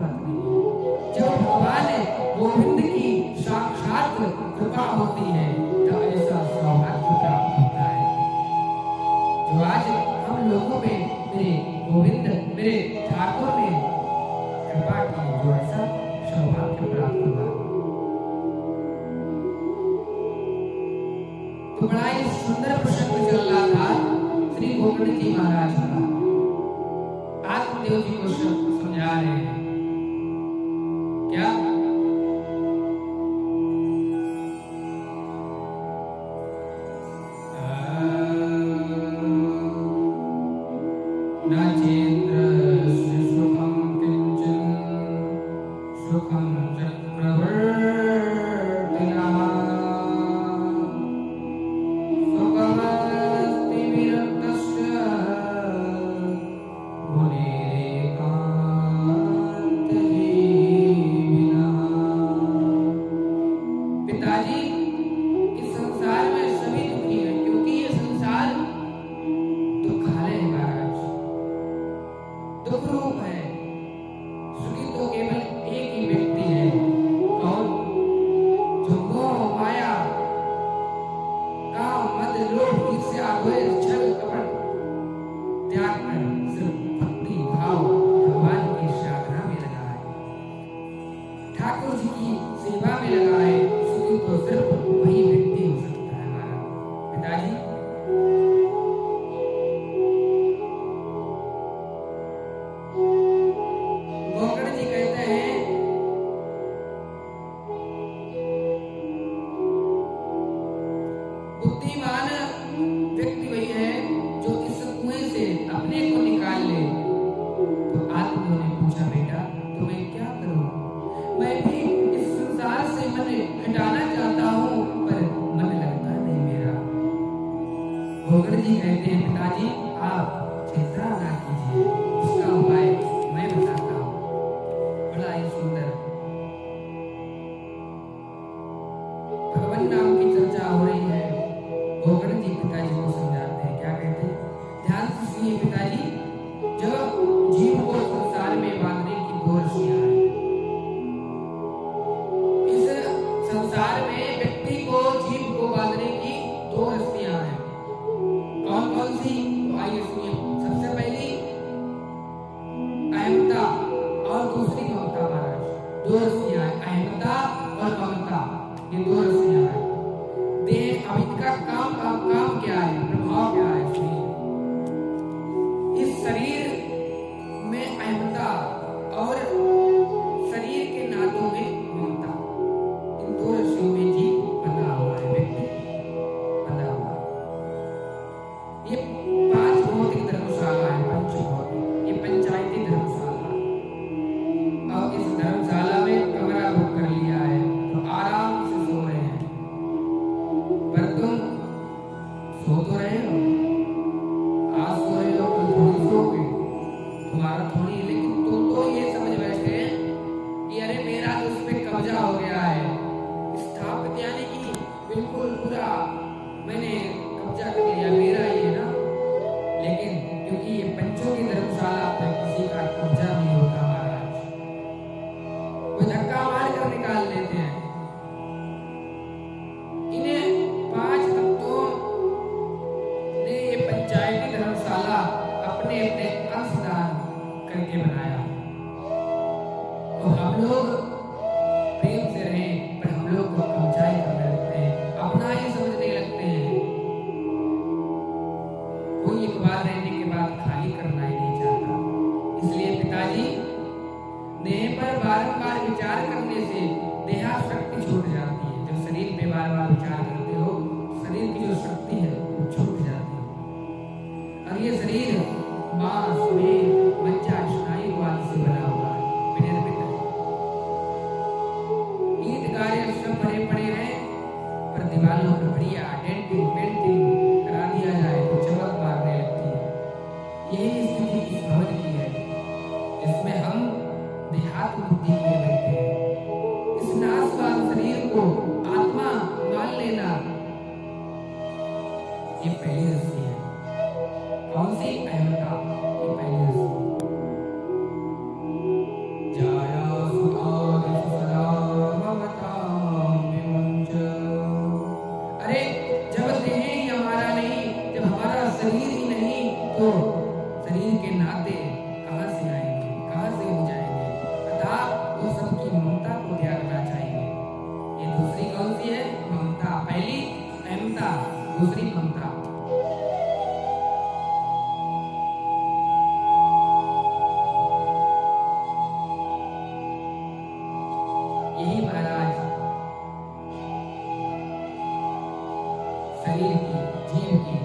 बात नहीं है। जब भगवान गोविंद की साक्षात कृपा होती है तो ऐसा सौभाग्य प्राप्त होता है जो आज हम लोगों पे मेरे गोविंद मेरे ठाकुर ने कृपा की, जो ऐसा सौभाग्य प्राप्त हुआ। तो बड़ा ही सुंदर प्रसंग चल रहा था श्री गोविंद जी महाराज का। आत्मदेव जी को समझा रहे हैं क्या? ठाकुर जी की सेवा में लगा है, सुखी तो सिर्फ वही व्यक्ति हो सकता है हमारा पिताजी। गोकर्ण जी कहते हैं बुद्धिमान व्यक्ति वही है जो इस कुएं से अपने को निकाल ले। तो आत्मा ने पूछा, बेटा तुम्हें क्या करूं? मैं भी इस संसार से मन हटाना चाहता हूँ पर मन लगता नहीं मेरा। गोकर्ण जी कहते हैं पिताजी आप चिंता ना कीजिए, उसका उपाय मैं बताता हूँ। बड़ा ही सुंदर भगवान नाम की चर्चा हो रही है। गोकर्ण जी पिताजी को समझाते हैं, क्या कहते हैं? ध्यान से सुनिए पिताजी। जब जीव को संसार में बांधने की दो रस्सियां हैं, संसार में व्यक्ति को जीव को बांधने की दो रस्सियां हैं। कौन कौन सी? तो आइए सुनिए। सबसे पहली अहमता और दूसरी ममता महाराज। दो रस्सियां हैं, अहमता और ममता, ये दो रस्सियां हैं। देह अब इनका काम क्या है, प्रभाव क्या है? सुनिए। इस शरीर में अहमता और शरीर के नातों में ममता, दो रस्सियों में जीव बंधा हुआ है, व्यक्ति बंधा हुआ। ये 5 भौतिक धर्मशाला है, पंचभौतिक, ये पंचायती धर्मशाला। और इस धर्मशाला में कमरा बुक कर लिया है तो आराम से सो रहे हैं। पर तुम सो तो रहे हो, आज सो रहे हो कल थोड़ी सोओगे, तुम्हारा थोड़ी, लेकिन तुम तो ये समझ बैठे कि अरे मेरा तो उस पर कब्जा हो गया है, स्थापित यानी कि बिल्कुल पूरा मैंने कब्जा कर लिया, मेरा ही है ना। लेकिन क्योंकि ये पंचों की धर्मशाला पे किसी का कब्जा नहीं होता महाराज, वो धक्का मार कर निकाल लेते हैं। इन्हें 5 तत्वों ने ये पंचायती धर्मशाला अपने अपने अंशदान करके बनाया। और हम लोग प्रेम से रहें पर हम लोग को कब्जा ही करने लगते हैं, अपना ही समझने लगते हैं। कोई एक बार रहने के बाद खाली करना ही नहीं चाहता। इसलिए पिताजी, देह पर बारंबार विचार करने से देहाशक्ति छूट जाती है। जब शरीर पे बार बार विचार करते हो, शरीर की जो शक्ति है वो छूट जाती है। और ये शरीर मांस, मेद, मज्जा, स्नायु आदि से बना हुआ है, विनिर्मित है। गीत कार्य सब भरे पड़े हैं, पर दीवारों पर बढ़िया डेंटिंग पेंटिंग करा दिया जाए तो चमक मारने लगती है। यही स्थिति इस भवन की है, जिसमें हम देहात्म बुद्धि किए बैठे हैं। इस नाशवान शरीर को आत्मा मान लेना, ये पहली रस्सी है। कौन सी? अहमता, ये पहली रस्सी। शरीर ही नहीं तो शरीर के नाते कहाँ से आएंगे, कहाँ से हो जाएंगे। अतः वो सबकी ममता को त्यागना चाहिए। ये दूसरी कौन सी है? ममता। पहली अहमता, दूसरी ममता। यही महाराज शरीर की, जीव की